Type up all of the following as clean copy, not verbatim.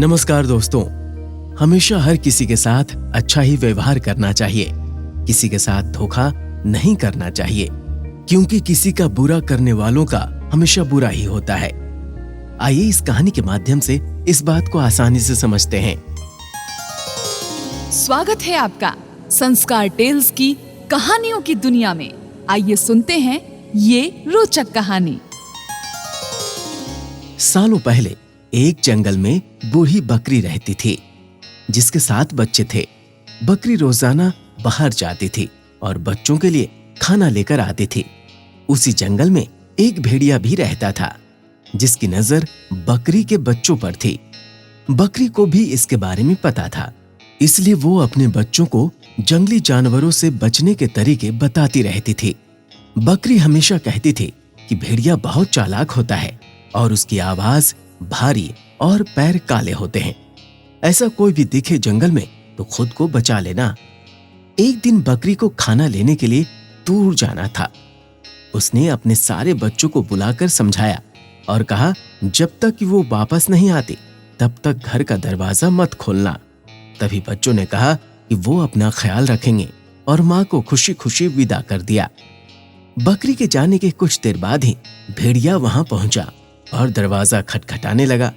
नमस्कार दोस्तों। हमेशा हर किसी के साथ अच्छा ही व्यवहार करना चाहिए, किसी के साथ धोखा नहीं करना चाहिए, क्योंकि किसी का बुरा करने वालों का हमेशा बुरा ही होता है। आइए इस कहानी के माध्यम से इस बात को आसानी से समझते हैं। स्वागत है आपका संस्कार टेल्स की कहानियों की दुनिया में। आइए सुनते हैं ये रोचक कहानी। सालों पहले एक जंगल में बूढ़ी बकरी रहती थी, जिसके 7 बच्चे थे। बकरी रोजाना बाहर जाती थी और बच्चों के लिए खाना लेकर आती थी। उसी जंगल में एक भेड़िया भी रहता था, जिसकी नजर बकरी के बच्चों पर थी। बकरी को भी इसके बारे में पता था, इसलिए वो अपने बच्चों को जंगली जानवरों से बचने के तरीके बताती रहती थी। बकरी हमेशा कहती थी कि भेड़िया बहुत चालाक होता है और उसकी आवाज भारी और पैर काले होते हैं। ऐसा कोई भी दिखे जंगल में तो खुद को बचा लेना। एक दिन बकरी को खाना लेने के लिए दूर जाना था। उसने अपने सारे बच्चों को बुलाकर समझाया और कहा, जब तक कि वो वापस नहीं आती तब तक घर का दरवाजा मत खोलना। तभी बच्चों ने कहा कि वो अपना ख्याल रखेंगे और माँ को खुशी खुशी विदा कर दिया। बकरी के जाने के कुछ देर बाद ही भेड़िया वहां पहुंचा और दरवाजा खटखटाने लगा।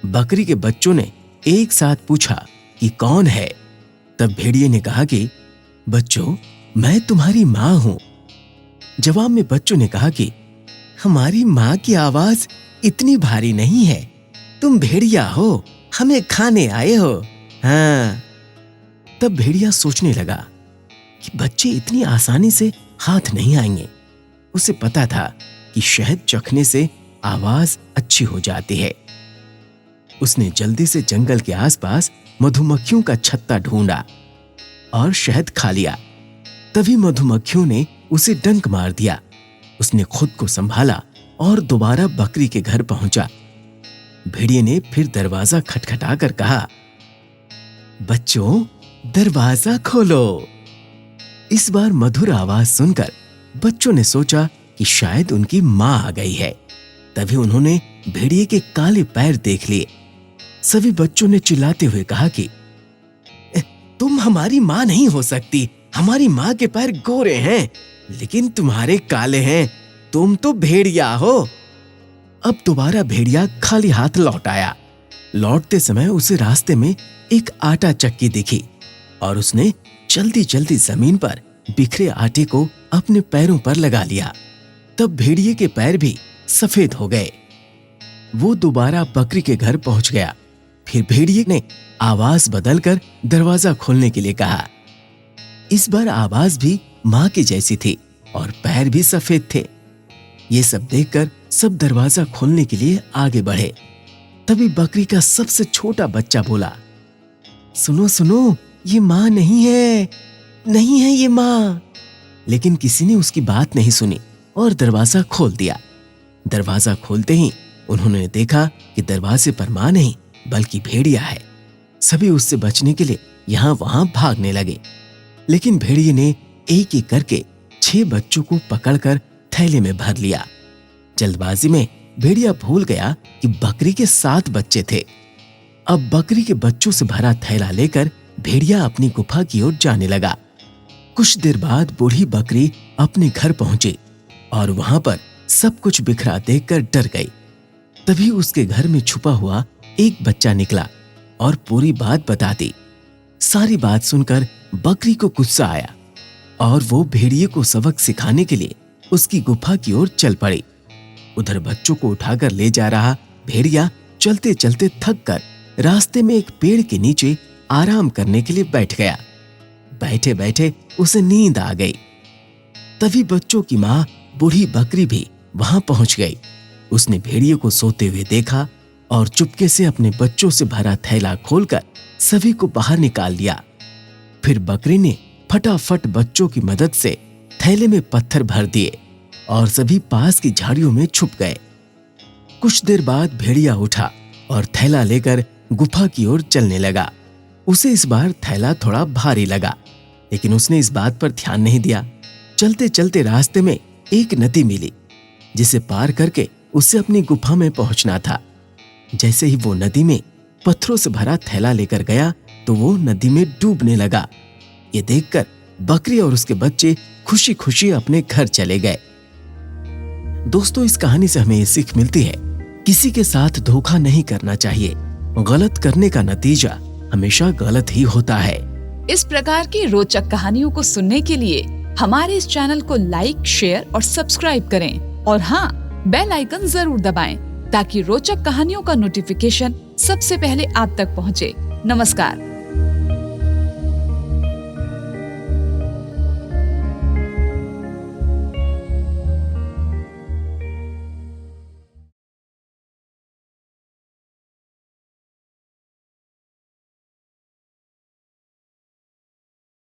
बकरी के बच्चों ने एक साथ पूछा कि कौन है। तब भेड़िए ने कहा कि बच्चों, मैं तुम्हारी माँ हूं। जवाब में बच्चों ने कहा कि हमारी माँ की आवाज इतनी भारी नहीं है, तुम भेड़िया हो, हमें खाने आए हो। हाँ। तब भेड़िया सोचने लगा कि बच्चे इतनी आसानी से हाथ नहीं आएंगे। उसे पता था कि शहद चखने से आवाज अच्छी हो जाती है। उसने जल्दी से जंगल के आसपास मधुमक्खियों का छत्ता ढूंढा और शहद खा लिया। तभी मधुमक्खियों ने उसे डंक मार दिया। उसने खुद को संभाला और दोबारा बकरी के घर पहुंचा। भेड़िए ने फिर दरवाजा खटखटाकर कहा, बच्चों, दरवाजा खोलो। इस बार मधुर आवाज सुनकर बच्चों ने सोचा कि शायद उनकी माँ आ गई है। तभी उन्होंने भेड़िए के काले पैर देख लिए। सभी बच्चों ने चिल्लाते हुए कहा कि तुम हमारी माँ नहीं हो सकती, हमारी माँ के पैर गोरे हैं लेकिन तुम्हारे काले हैं, तुम तो भेड़िया हो। अब दोबारा भेड़िया खाली हाथ लौट आया। लौटते समय उसे रास्ते में एक आटा चक्की दिखी और उसने जल्दी जल्दी जमीन पर बिखरे आटे को अपने पैरों पर लगा लिया। तब भेड़िए के पैर भी सफेद हो गए। वो दोबारा बकरी के घर पहुंच गया। फिर भेड़िए ने आवाज बदलकर दरवाजा खोलने के लिए कहा। इस बार आवाज भी माँ की जैसी थी और पैर भी सफेद थे। ये सब देखकर सब दरवाजा खोलने के लिए आगे बढ़े। तभी बकरी का सबसे छोटा बच्चा बोला, सुनो सुनो, ये माँ नहीं है, नहीं है ये माँ। लेकिन किसी ने उसकी बात नहीं सुनी और दरवाजा खोल दिया। दरवाजा खोलते ही उन्होंने देखा कि दरवाजे पर माँ नहीं बल्कि भेड़िया है। सभी उससे बचने के लिए यहां वहां भागने लगे, लेकिन भेड़िए ने एक एक करके 6 बच्चों को पकड़कर थैले में भर लिया। जल्दबाजी में भेड़िया भूल गया कि बकरी के 7 बच्चे थे। अब बकरी के बच्चों से भरा थैला लेकर भेड़िया अपनी गुफा की ओर जाने लगा। कुछ देर बाद बूढ़ी बकरी अपने घर पहुंची और वहां पर सब कुछ बिखरा देखकर डर गई। तभी उसके घर में छुपा हुआ एक बच्चा निकला और पूरी बात बता दी। सारी बात सुनकर बकरी को गुस्सा आया और वो भेड़िए को सबक सिखाने के लिए उसकी गुफा की ओर चल पड़ी। उधर बच्चों को उठाकर ले जा रहा भेड़िया चलते चलते थक कर रास्ते में एक पेड़ के नीचे आराम करने के लिए बैठ गया। बैठे बैठे उसे नींद आ गई। तभी बच्चों की माँ बूढ़ी बकरी भी वहां पहुंच गई। उसने भेड़िए को सोते हुए देखा और चुपके से अपने बच्चों से भरा थैला खोलकर सभी को बाहर निकाल लिया। फिर बकरी ने फटाफट बच्चों की मदद से थैले में पत्थर भर दिए और सभी पास की झाड़ियों में छुप गए। कुछ देर बाद भेड़िया उठा और थैला लेकर गुफा की ओर चलने लगा। उसे इस बार थैला थोड़ा भारी लगा, लेकिन उसने इस बात पर ध्यान नहीं दिया। चलते चलते रास्ते में एक नदी मिली, जिसे पार करके उसे अपनी गुफा में पहुंचना था। जैसे ही वो नदी में पत्थरों से भरा थैला लेकर गया तो वो नदी में डूबने लगा। ये देखकर बकरी और उसके बच्चे खुशी खुशी अपने घर चले गए। दोस्तों, इस कहानी से हमें ये सीख मिलती है, किसी के साथ धोखा नहीं करना चाहिए। गलत करने का नतीजा हमेशा गलत ही होता है। इस प्रकार की रोचक कहानियों को सुनने के लिए हमारे इस चैनल को लाइक, शेयर और सब्सक्राइब करें और हाँ, बेल आइकन जरूर दबाएं ताकि रोचक कहानियों का नोटिफिकेशन सबसे पहले आप तक पहुंचे। नमस्कार।